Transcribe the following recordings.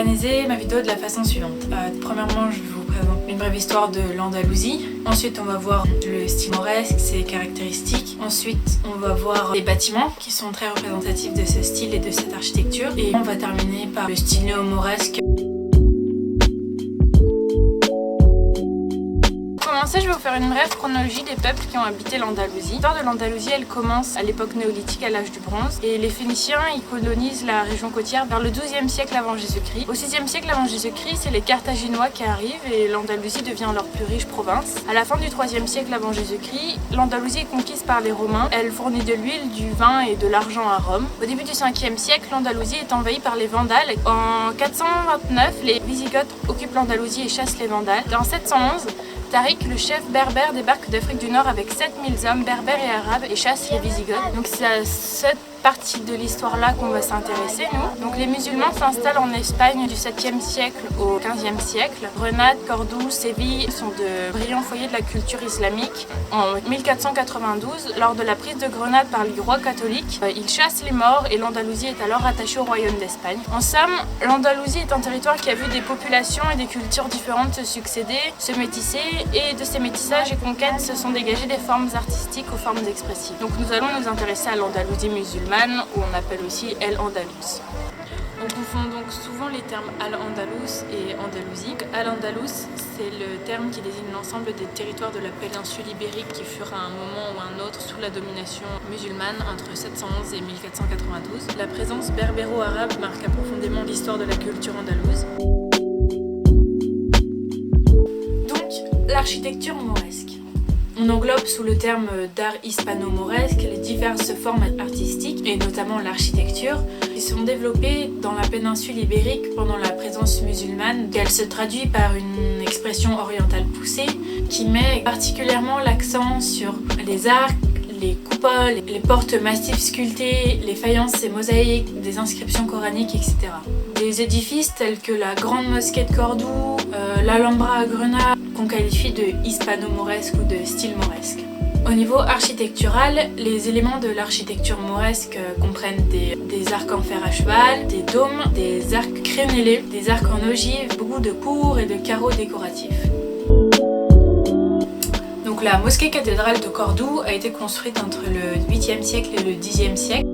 organiser ma vidéo de la façon suivante. Premièrement, je vous présente une brève histoire de l'Andalousie. Ensuite, on va voir le style mauresque, ses caractéristiques. Ensuite, on va voir les bâtiments qui sont très représentatifs de ce style et de cette architecture. Et on va terminer par le style néo-mauresque. Je vais vous faire une brève chronologie des peuples qui ont habité l'Andalousie. L'histoire de l'Andalousie, elle commence à l'époque néolithique, à l'âge du bronze, et les Phéniciens, ils colonisent la région côtière vers le XIIe siècle avant Jésus-Christ. Au VIe siècle avant Jésus-Christ, c'est les Carthaginois qui arrivent et l'Andalousie devient leur plus riche province. À la fin du IIIe siècle avant Jésus-Christ, l'Andalousie est conquise par les Romains. Elle fournit de l'huile, du vin et de l'argent à Rome. Au début du Ve siècle, l'Andalousie est envahie par les Vandales. En 429, les Wisigoths occupent l'Andalousie et chassent les Vandales. En 711, Tariq, le chef berbère, débarque d'Afrique du Nord avec 7000 hommes berbères et arabes et chasse les Wisigoths. Donc c'est à cette partie de l'histoire là qu'on va s'intéresser nous. Donc les musulmans s'installent en Espagne du 7e siècle au 15e siècle. Grenade, Cordoue, Séville sont de brillants foyers de la culture islamique. En 1492, lors de la prise de Grenade par les rois catholiques, ils chassent les morts et l'Andalousie est alors rattachée au royaume d'Espagne. En somme, l'Andalousie est un territoire qui a vu des populations et des cultures différentes se succéder, se métisser, et de ces métissages et conquêtes se sont dégagées des formes artistiques aux formes expressives. Donc nous allons nous intéresser à l'Andalousie musulmane, où on appelle aussi El-Andalus. On confond donc souvent les termes Al-Andalus et Andalousie. Al-Andalus, c'est le terme qui désigne l'ensemble des territoires de la péninsule ibérique qui furent à un moment ou un autre sous la domination musulmane entre 711 et 1492. La présence berbéro-arabe marqua profondément l'histoire de la culture andalouse. Donc, l'architecture mauresque. On englobe sous le terme d'art hispano-mauresque les diverses formes artistiques, et notamment l'architecture, qui sont développées dans la péninsule ibérique pendant la présence musulmane. Elle se traduit par une expression orientale poussée qui met particulièrement l'accent sur les arcs, les coupoles, les portes massives sculptées, les faïences et mosaïques, des inscriptions coraniques, etc. Des édifices tels que la Grande Mosquée de Cordoue, l'Alhambra à Grenade, qu'on qualifie de hispano-mauresque ou de style mauresque. Au niveau architectural, les éléments de l'architecture mauresque comprennent des arcs en fer à cheval, des dômes, des arcs crénelés, des arcs en ogive, beaucoup de cours et de carreaux décoratifs. Donc la mosquée cathédrale de Cordoue a été construite entre le 8e siècle et le 10e siècle.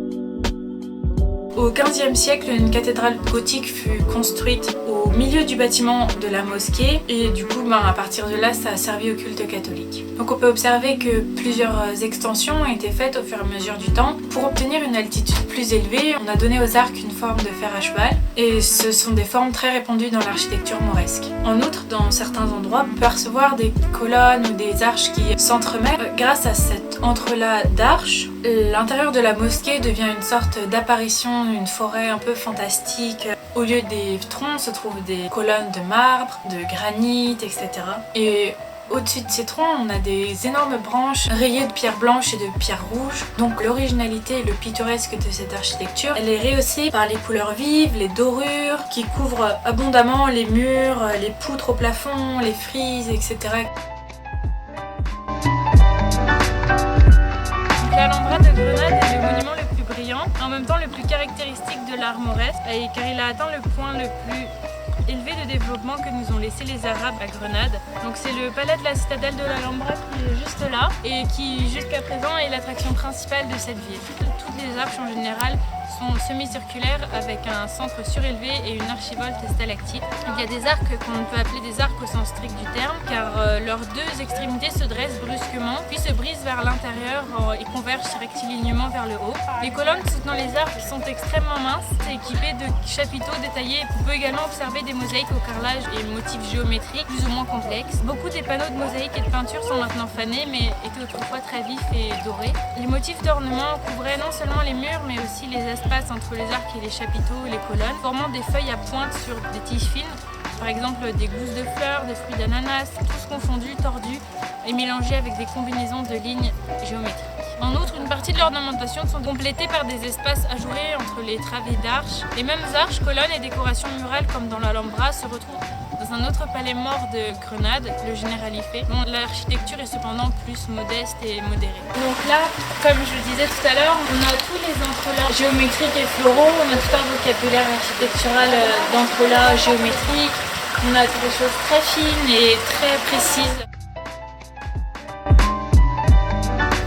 Au XVe siècle, une cathédrale gothique fut construite au milieu du bâtiment de la mosquée et du coup, à partir de là, ça a servi au culte catholique. Donc on peut observer que plusieurs extensions ont été faites au fur et à mesure du temps. Pour obtenir une altitude plus élevée, on a donné aux arcs une forme de fer à cheval et ce sont des formes très répandues dans l'architecture mauresque. En outre, dans certains endroits, on peut percevoir des colonnes ou des arches qui s'entremêlent. Grâce à cet entrelac d'arches, l'intérieur de la mosquée devient une sorte d'apparition d'une forêt un peu fantastique. Au lieu des troncs se trouvent des colonnes de marbre, de granit, etc. Et au-dessus de ces troncs, on a des énormes branches rayées de pierres blanches et de pierres rouges. Donc l'originalité et le pittoresque de cette architecture, elle est rehaussée par les couleurs vives, les dorures qui couvrent abondamment les murs, les poutres au plafond, les frises, etc. L'Alhambra de Grenade est le monument le plus brillant, en même temps le plus caractéristique de l'art mauresque, car il a atteint le point le plus élevé de développement que nous ont laissé les Arabes à Grenade. Donc c'est le palais de la citadelle de l'Alhambra qui est juste là et qui jusqu'à présent est l'attraction principale de cette ville. Toutes les arches en général sont semi-circulaires avec un centre surélevé et une archivolte stalactite. Il y a des arcs qu'on peut appeler des arcs au sens strict du terme car leurs deux extrémités se dressent brusquement puis se brisent vers l'intérieur et convergent rectilignement vers le haut. Les colonnes soutenant les arcs sont extrêmement minces et équipées de chapiteaux détaillés. On peut également observer des mosaïques au carrelage et motifs géométriques plus ou moins complexes. Beaucoup des panneaux de mosaïque et de peinture sont maintenant fanés mais étaient autrefois très vifs et dorés. Les motifs d'ornement couvraient non seulement les murs mais aussi les espaces entre les arcs et les chapiteaux et les colonnes, formant des feuilles à pointe sur des tiges fines, par exemple des gousses de fleurs, des fruits d'ananas, tous confondus, tordus et mélangés avec des combinaisons de lignes géométriques. En outre, une partie de l'ornementation sont complétées par des espaces ajourés entre les travées d'arches. Les mêmes arches, colonnes et décorations murales comme dans l'Alhambra se retrouvent Dans un autre palais mort de Grenade, le Generalife, dont l'architecture est cependant plus modeste et modérée. Donc là, comme je le disais tout à l'heure, on a tous les entrelacs géométriques et floraux, on a tout un vocabulaire architectural d'entrelacs géométriques, on a des choses très fines et très précises.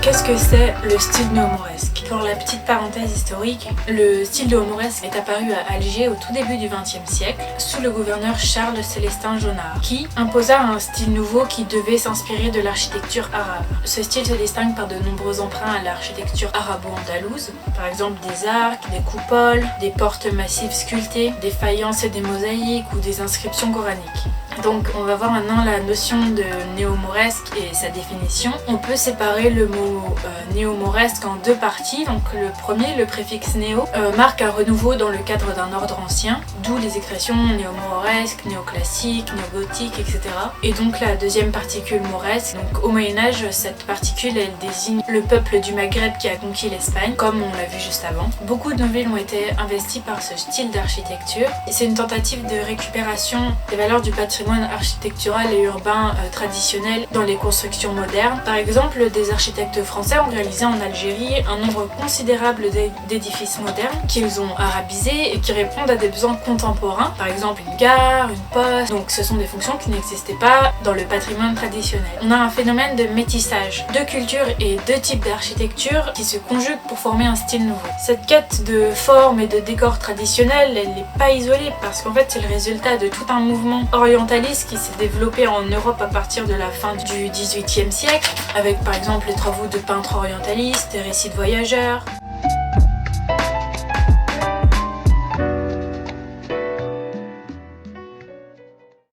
Qu'est-ce que c'est le style néo-mauresque? Pour la petite parenthèse historique, le style néo-mauresque est apparu à Alger au tout début du XXe siècle, sous le gouverneur Charles Célestin Jonard, qui imposa un style nouveau qui devait s'inspirer de l'architecture arabe. Ce style se distingue par de nombreux emprunts à l'architecture arabo-andalouse, par exemple des arcs, des coupoles, des portes massives sculptées, des faïences et des mosaïques ou des inscriptions coraniques. Donc on va voir maintenant la notion de néo-mauresque et sa définition. On peut séparer le mot néo-mauresque en deux parties. Donc le premier, le préfixe néo, marque un renouveau dans le cadre d'un ordre ancien, d'où les expressions néo-mauresque, néoclassique, néo-gothique, etc. Et donc la deuxième particule mauresque. Donc au Moyen-Âge, cette particule elle désigne le peuple du Maghreb qui a conquis l'Espagne, comme on l'a vu juste avant. Beaucoup de nos villes ont été investies par ce style d'architecture et c'est une tentative de récupération des valeurs du patrimoine architectural et urbain traditionnel dans les constructions modernes. Par exemple, des architectes français ont réalisé en Algérie un nombre considérable d'édifices modernes qu'ils ont arabisés et qui répondent à des besoins contemporains. Par exemple, une gare, une poste. Donc ce sont des fonctions qui n'existaient pas dans le patrimoine traditionnel. On a un phénomène de métissage, deux cultures et deux types d'architecture qui se conjuguent pour former un style nouveau. Cette quête de forme et de décor traditionnel, elle n'est pas isolée parce qu'en fait c'est le résultat de tout un mouvement orientaliste qui s'est développé en Europe à partir de la fin du XVIIIe siècle, avec par exemple les travaux de peintres orientalistes, des récits de voyageurs,